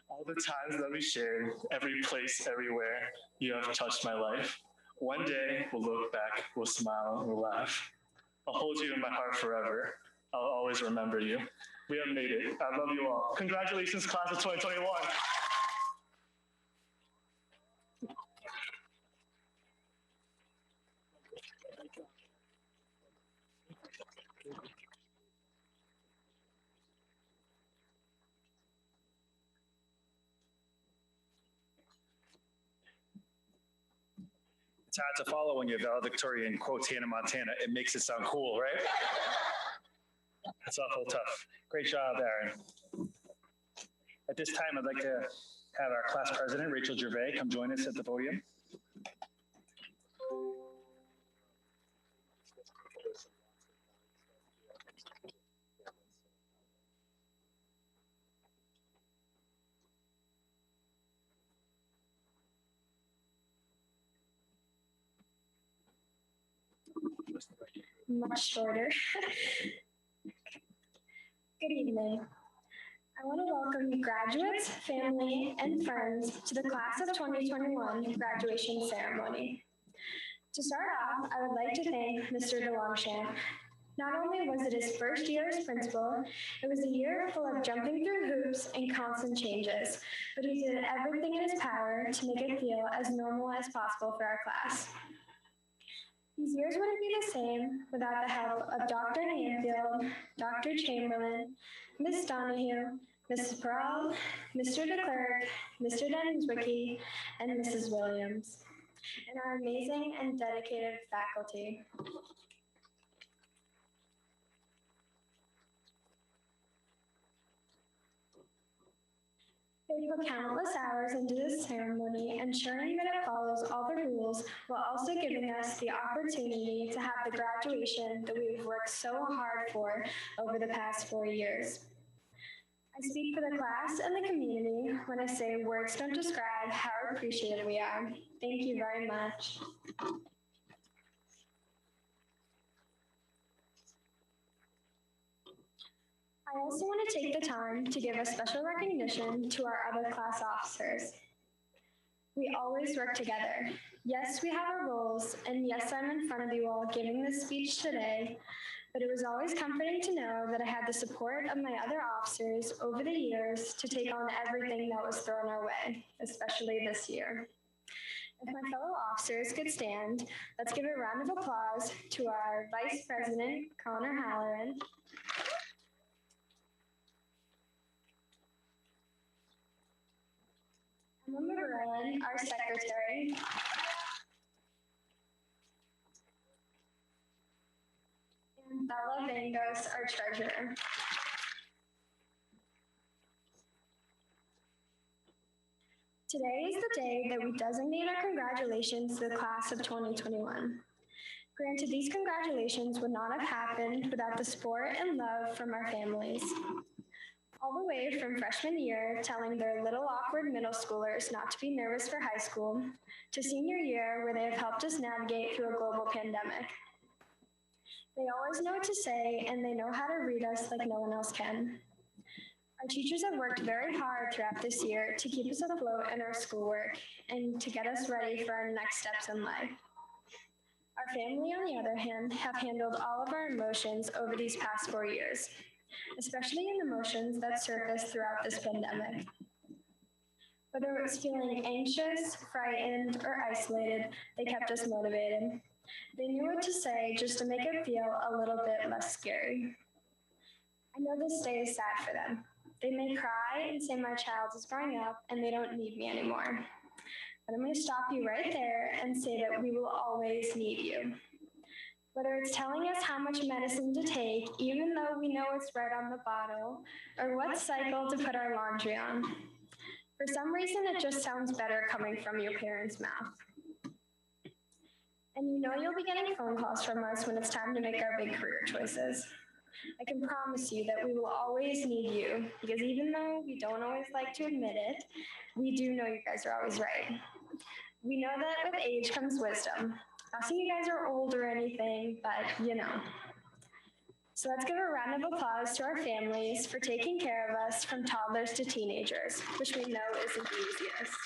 all the times that we shared, every place, everywhere, you have touched my life. One day we'll look back, we'll smile, and we'll laugh. I'll hold you in my heart forever. I'll always remember you. We have made it. I love you all. Congratulations, class of 2021. It's hard to follow when your valedictorian quotes Hannah Montana. It makes it sound cool, right? That's awful tough. Great job, Aaron. At this time, I'd like to have our class president, Rachel Gervais, come join us at the podium. Much shorter. Good evening. I want to welcome you graduates, family, and friends to the class of 2021 graduation ceremony. To start off, I would like to thank Mr. DeLongchamp. Not only was it his first year as principal, it was a year full of jumping through hoops and constant changes, but he did everything in his power to make it feel as normal as possible for our class. These years wouldn't be the same without the help of Dr. Hanfield, Dr. Chamberlain, Ms. Donahue, Mrs. Peralt, Mr. DeClerc, Mr. Denswicki, and Mrs. Williams, and our amazing and dedicated faculty. They put countless hours into this ceremony, ensuring that it follows all the rules while also giving us the opportunity to have the graduation that we've worked so hard for over the past 4 years. I speak for the class and the community when I say words don't describe how appreciated we are. Thank you very much. I also want to take the time to give a special recognition to our other class officers. We always work together. Yes, we have our roles, and yes, I'm in front of you all giving this speech today, but it was always comforting to know that I had the support of my other officers over the years to take on everything that was thrown our way, especially this year. If my fellow officers could stand, let's give a round of applause to our Vice President, Connor Halloran, Emma Merlin, our secretary, and Bella Vangos, our treasurer. Today is the day that we designate our congratulations to the class of 2021. Granted, these congratulations would not have happened without the support and love from our families. All the way from freshman year, telling their little awkward middle schoolers not to be nervous for high school, to senior year where they have helped us navigate through a global pandemic. They always know what to say, and they know how to read us like no one else can. Our teachers have worked very hard throughout this year to keep us afloat in our schoolwork and to get us ready for our next steps in life. Our family, on the other hand, have handled all of our emotions over these past 4 years, especially in the emotions that surfaced throughout this pandemic. Whether it was feeling anxious, frightened, or isolated, they kept us motivated. They knew what to say just to make it feel a little bit less scary. I know this day is sad for them. They may cry and say my child is growing up and they don't need me anymore. But I'm going to stop you right there and say that we will always need you. Whether it's telling us how much medicine to take, even though we know it's right on the bottle, or what cycle to put our laundry on. For some reason, it just sounds better coming from your parents' mouth. And you know you'll be getting phone calls from us when it's time to make our big career choices. I can promise you that we will always need you, because even though we don't always like to admit it, we do know you guys are always right. We know that with age comes wisdom. Not saying you guys are old or anything, but you know. So let's give a round of applause to our families for taking care of us from toddlers to teenagers, which we know isn't the easiest.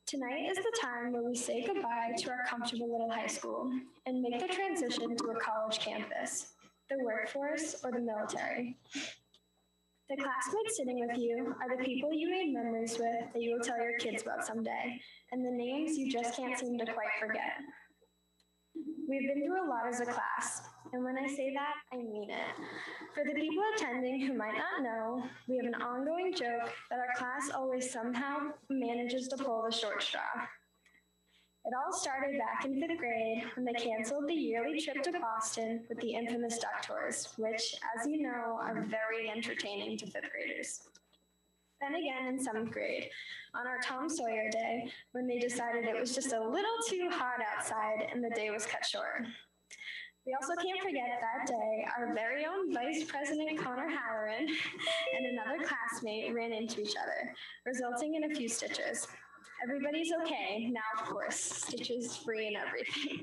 Tonight is the time where we say goodbye to our comfortable little high school and make the transition to a college campus, the workforce, or the military. The classmates sitting with you are the people you made memories with that you will tell your kids about someday, and the names you just can't seem to quite forget. We've been through a lot as a class, and when I say that, I mean it. For the people attending who might not know, we have an ongoing joke that our class always somehow manages to pull the short straw. It all started back in 5th grade when they canceled the yearly trip to Boston with the infamous duck tours, which, as you know, are very entertaining to 5th graders. Then again in 7th grade, on our Tom Sawyer Day, when they decided it was just a little too hot outside and the day was cut short. We also can't forget that day, our very own Vice President Connor Halloran and another classmate ran into each other, resulting in a few stitches. Everybody's okay, now of course, stitches free and everything.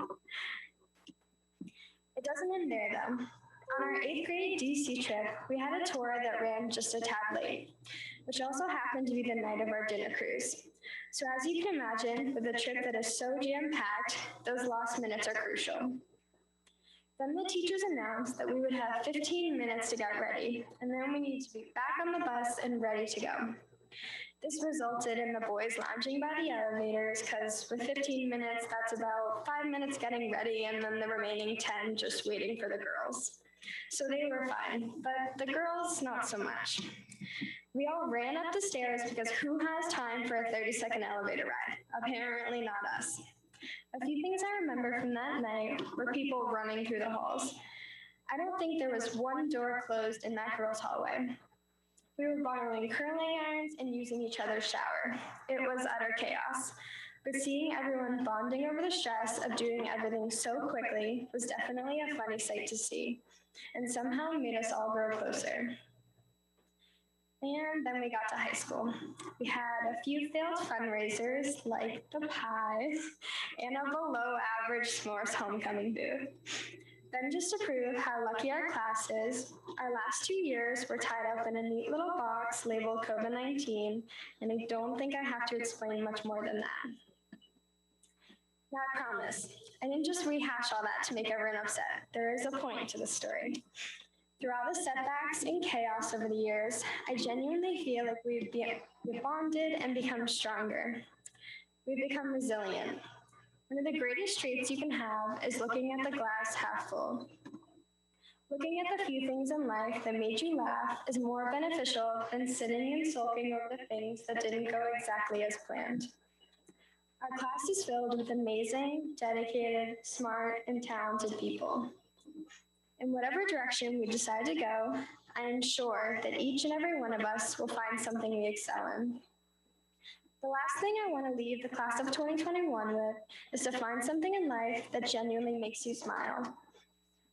It doesn't end there though. On our 8th grade DC trip, we had a tour that ran just a tad late, which also happened to be the night of our dinner cruise. So as you can imagine, with a trip that is so jam-packed, those last minutes are crucial. Then the teachers announced that we would have 15 minutes to get ready, and then we need to be back on the bus and ready to go. This resulted in the boys lounging by the elevators because with 15 minutes, that's about 5 minutes getting ready and then the remaining 10 just waiting for the girls. So they were fine, but the girls, not so much. We all ran up the stairs because who has time for a 30-second elevator ride? Apparently not us. A few things I remember from that night were people running through the halls. I don't think there was one door closed in that girls' hallway. We were borrowing curling irons and using each other's shower. It was utter chaos. But seeing everyone bonding over the stress of doing everything so quickly was definitely a funny sight to see, and somehow made us all grow closer. And then we got to high school. We had a few failed fundraisers like the pies and a below average s'mores homecoming booth. Then just to prove how lucky our class is, our last 2 years were tied up in a neat little box labeled COVID-19, and I don't think I have to explain much more than that. Now I promise, I didn't just rehash all that to make everyone upset. There is a point to the story. Through all the setbacks and chaos over the years, I genuinely feel like we've bonded and become stronger. We've become resilient. One of the greatest traits you can have is looking at the glass half full. Looking at the few things in life that made you laugh is more beneficial than sitting and sulking over the things that didn't go exactly as planned. Our class is filled with amazing, dedicated, smart, and talented people. In whatever direction we decide to go, I am sure that each and every one of us will find something we excel in. The last thing I want to leave the class of 2021 with is to find something in life that genuinely makes you smile.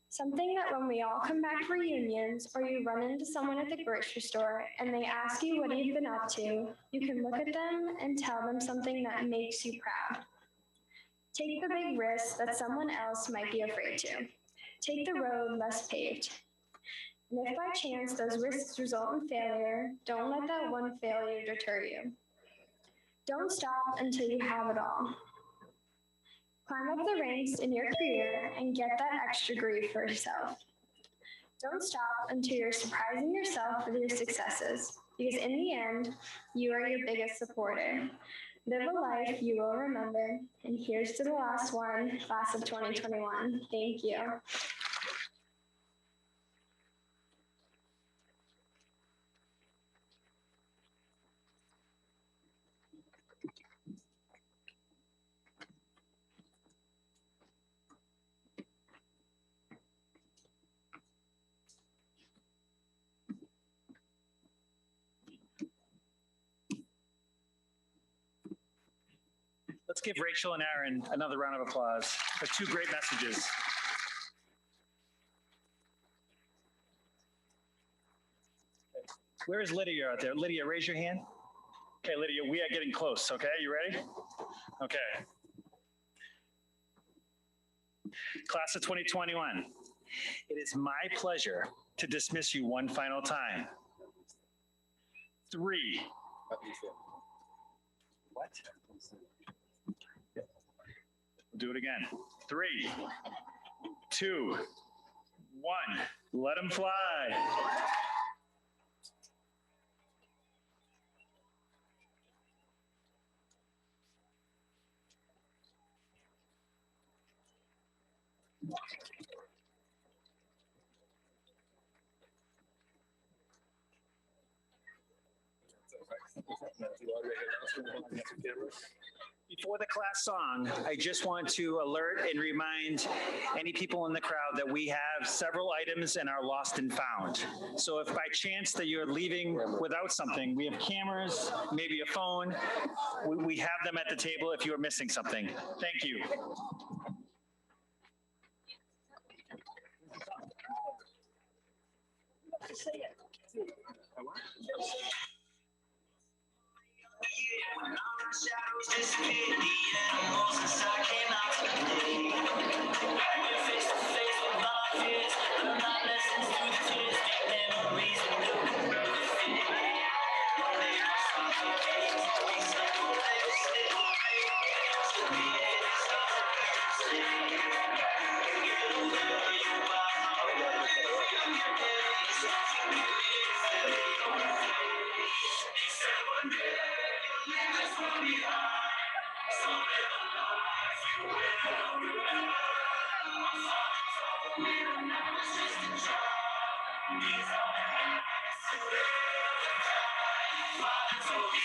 Something that when we all come back for reunions or you run into someone at the grocery store and they ask you what you've been up to, you can look at them and tell them something that makes you proud. Take the big risks that someone else might be afraid to. Take the road less paved. And if by chance those risks result in failure, don't let that one failure deter you. Don't stop until you have it all. Climb up the ranks in your career and get that extra grief for yourself. Don't stop until you're surprising yourself with your successes, because in the end, you are your biggest supporter. Live a life you will remember. And here's to the last one, class of 2021. Thank you. Let's give Rachel and Aaron another round of applause for 2 great messages. Where is Lydia out there? Lydia, raise your hand. Okay, Lydia, we are getting close, okay? You ready? Okay. Class of 2021, it is my pleasure to dismiss you one final time. 3. What? We'll do it again. 3, 2, 1. Let them fly. Before the class song, I just want to alert and remind any people in the crowd that we have several items in our lost and found. So if by chance that you're leaving without something, we have cameras, maybe a phone. We have them at the table if you are missing something. Thank you. When all my shadows disappear, the animals inside came out to play. We're face to face with all our fears, the night lessons through the tears, deep memories we knew never fit. They asked our days, we said we'll never stay. To be it is all I can say. Girl, wherever you are, wherever your days, something beautiful in your face. They said one day you'll leave this world behind. So live a life you will remember. My father told me that I was just a child. These are the nights to live and die. Father told me